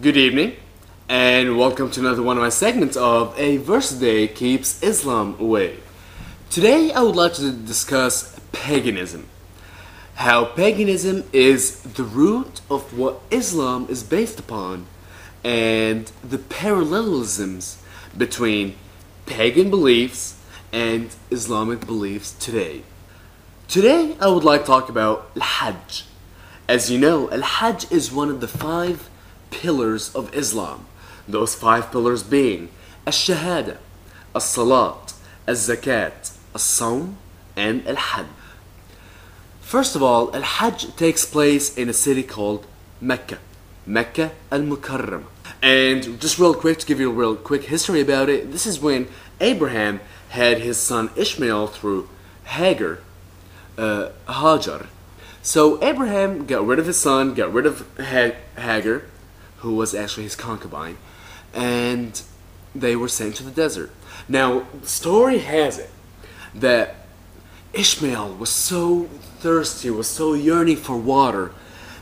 Good evening, and welcome to another one of my segments of A Verse a Day Keeps Islam Away. Today, I would like to discuss paganism. How paganism is the root of what Islam is based upon, and the parallelisms between pagan beliefs and Islamic beliefs today. Today, I would like to talk about Al-Hajj. As you know, Al-Hajj is one of the 5 pillars of Islam. Those 5 pillars being Al-Shahada, Al-Salat, Al-Zakat, Al-Sawm, and Al-Hajj. First of all, Al-Hajj takes place in a city called Mecca, Mecca Al-Mukarram. And just real quick, to give you a real quick history about it, this is when Abraham had his son Ishmael through Hagar, Hajar. So Abraham got rid of his son, got rid of Hagar, who was actually his concubine, and they were sent to the desert. Now, the story has it that Ishmael was so thirsty, was so yearning for water,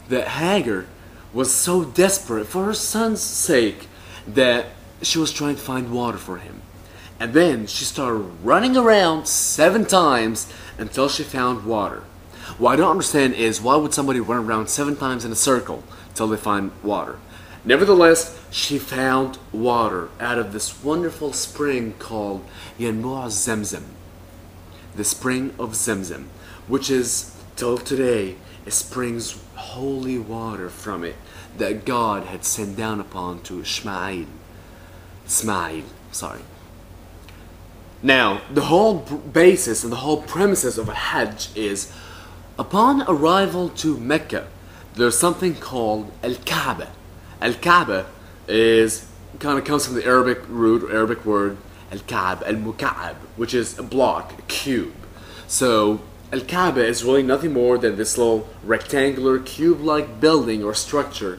that Hagar was so desperate for her son's sake that she was trying to find water for him. And then she started running around 7 times until she found water. What I don't understand is, why would somebody run around 7 times in a circle until they find water? Nevertheless, she found water out of this wonderful spring called Yanbu' Zamzam, the spring of Zamzam, which is, till today, it springs holy water from it that God had sent down upon to Ismail. Now, the whole basis and the whole premises of a Hajj is, upon arrival to Mecca, there's something called Al-Kaaba. Al-Kaaba kind of comes from the Arabic root, or Arabic word, Al-Kaab, Al-Muka'ab, which is a block, a cube. So, Al-Kaaba is really nothing more than this little rectangular, cube-like building or structure,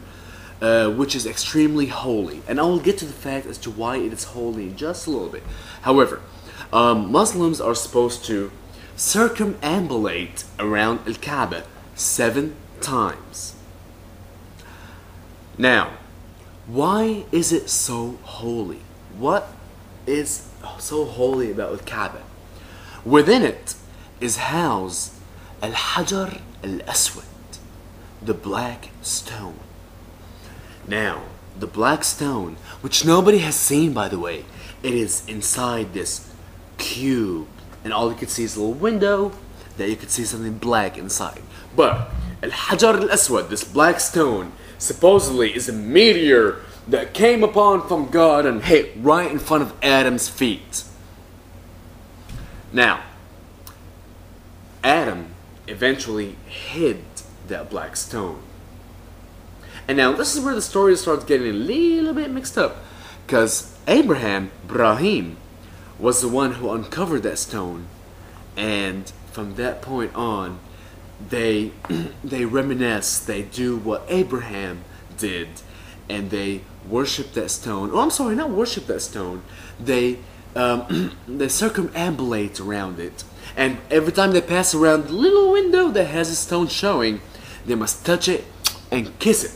which is extremely holy. And I will get to the fact as to why it is holy in just a little bit. However, Muslims are supposed to circumambulate around Al-Kaaba 7 times. Now, why is it so holy? What is so holy about Al-Kaaba? Within it is housed Al-Hajar Al-Aswad, the black stone. Now, the black stone, which nobody has seen, by the way, it is inside this cube, and all you could see is a little window that you could see something black inside. But Al-Hajar Al-Aswad, this black stone, supposedly is a meteor that came upon from God and hit right in front of Adam's feet. Now, Adam eventually hid that black stone. And now this is where the story starts getting a little bit mixed up, because Ibrahim, was the one who uncovered that stone, and from that point on, they reminisce, they do what Abraham did, and they worship that stone. Oh, I'm sorry, not worship that stone. They circumambulate around it, and every time they pass around the little window that has a stone showing, they must touch it and kiss it.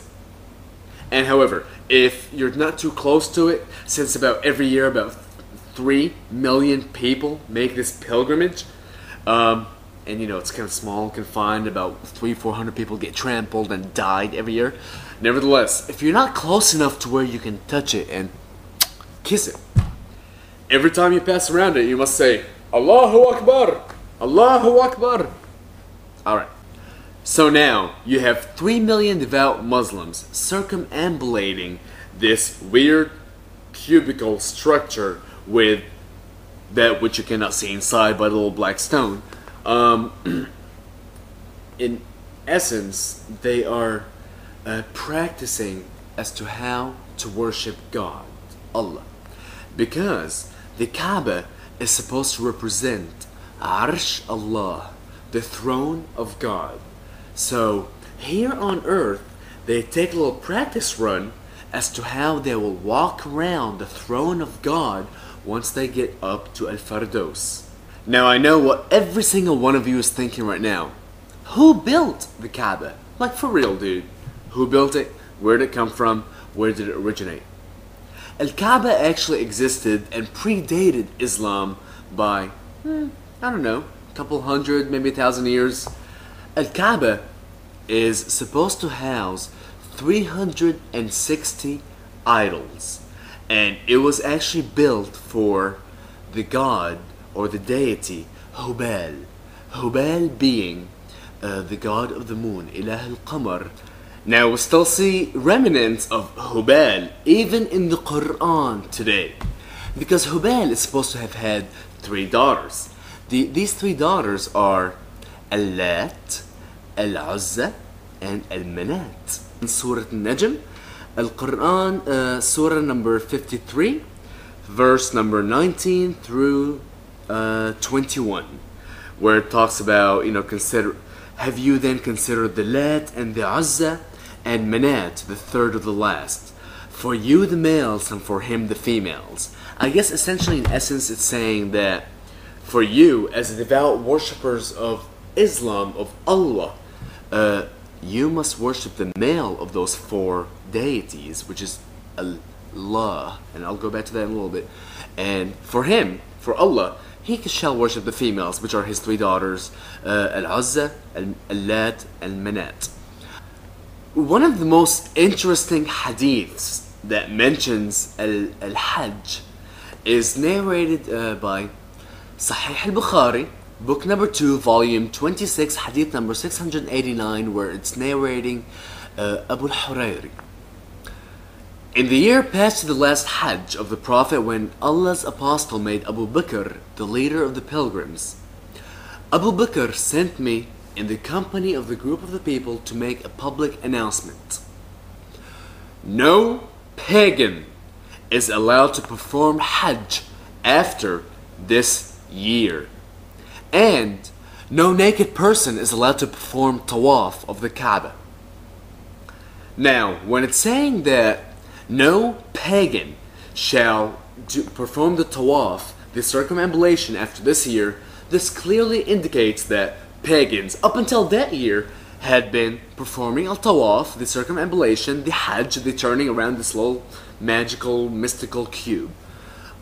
And however, if you're not too close to it, since about every year about 3 million people make this pilgrimage, and you know, it's kind of small and confined, about 300-400 people get trampled and died every year. Nevertheless, if you're not close enough to where you can touch it and kiss it, every time you pass around it, you must say, Allahu Akbar, Allahu Akbar. Alright, so now you have 3 million devout Muslims circumambulating this weird cubical structure with that which you cannot see inside by the little black stone. In essence, they are practicing as to how to worship God, Allah, because the Kaaba is supposed to represent Arsh Allah, the throne of God. So here on earth, they take a little practice run as to how they will walk around the throne of God once they get up to Al-Firdaus. Now, I know what every single one of you is thinking right now. Who built the Kaaba? Like, for real, dude. Who built it? Where did it come from? where did it originate? Al-Kaaba actually existed and predated Islam by, I don't know, a couple hundred, maybe 1,000 years. Al-Kaaba is supposed to house 360 idols, and it was actually built for the god or the deity Hubal. Hubal being the god of the moon, Ilah al-Qamar. Now we still see remnants of Hubal even in the Quran today, because Hubal is supposed to have had 3 daughters. These 3 daughters are Al-Lat, Al-Uzza, and Al-Manat. In Surah Al-Najm, Al-Quran, Surah number 53, verse number 19 through 21, where it talks about, have you then considered the Lat and the Uzza and Manat, the third of the last, for you the males and for him the females. I guess essentially in essence it's saying that for you as devout worshippers of Islam, of Allah, you must worship the male of those 4 deities, which is Allah, and I'll go back to that in a little bit. And for him, for Allah, he shall worship the females, which are his 3 daughters, Al-Uzza, Al-Lat, and Manat. One of the most interesting hadiths that mentions Al-Hajj is narrated by Sahih al-Bukhari, book number 2, volume 26, hadith number 689, where it's narrating Abu al-Hurayri. In the year past to the last Hajj of the Prophet, when Allah's apostle made Abu Bakr the leader of the pilgrims, Abu Bakr sent me in the company of the group of the people to make a public announcement. No pagan is allowed to perform Hajj after this year, and no naked person is allowed to perform Tawaf of the Kaaba. Now, when it's saying that no pagan shall perform the Tawaf, the circumambulation after this year, this clearly indicates that pagans up until that year had been performing al-Tawaf, the circumambulation, the Hajj, the turning around this little magical, mystical cube.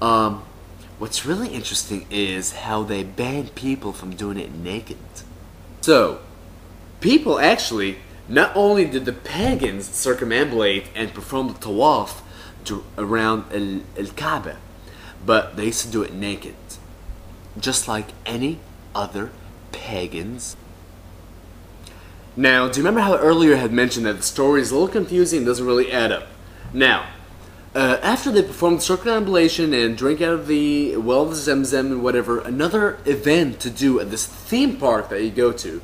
What's really interesting is how they banned people from doing it naked. So, people actually, not only did the pagans circumambulate and perform the Tawaf around Al-Kaaba, but they used to do it naked, just like any other pagans. Now, do you remember how earlier I had mentioned that the story is a little confusing and doesn't really add up? Now, after they perform the circumambulation and drink out of the well of Zamzam and whatever, another event to do at this theme park that you go to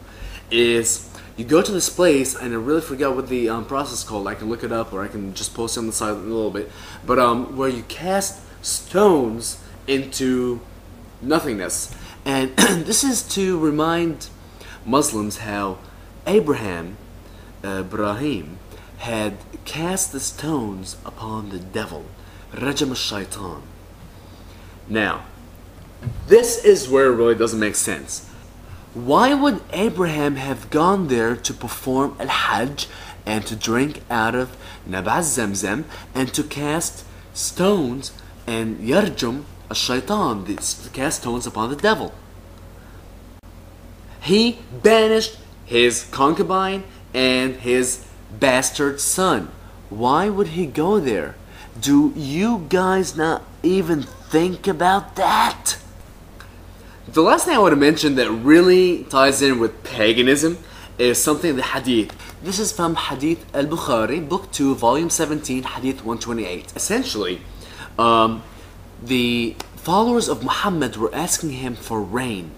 is you go to this place, and I really forgot what the process is called. I can look it up, or I can just post it on the side in a little bit. But where you cast stones into nothingness. And this is to remind Muslims how Ibrahim had cast the stones upon the devil, Rajam al-Shaitan. Now, this is where it really doesn't make sense. Why would Abraham have gone there to perform al-Hajj and to drink out of Naba' Zamzam and to cast stones and Yarjum al-Shaitan, to cast stones upon the devil? He banished his concubine and his bastard son. Why would he go there? Do you guys not even think about that? The last thing I want to mention that really ties in with paganism is something in the Hadith. This is from Hadith al-Bukhari, book 2, volume 17, Hadith 128. Essentially, the followers of Muhammad were asking him for rain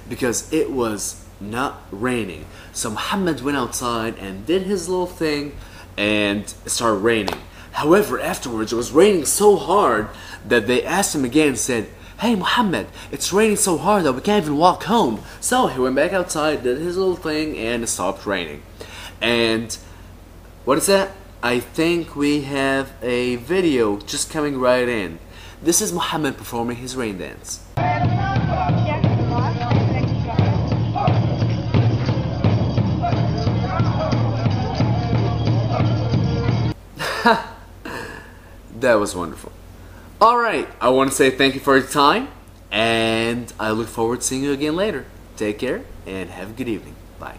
because it was not raining. So Muhammad went outside and did his little thing and it started raining. However, afterwards it was raining so hard that they asked him again and said, "Hey Muhammad, it's raining so hard that we can't even walk home." So he went back outside, did his little thing, and it stopped raining. And what is that? I think we have a video just coming right in. This is Muhammad performing his rain dance. That was wonderful. Alright, I want to say thank you for your time, and I look forward to seeing you again later. Take care, and have a good evening. Bye.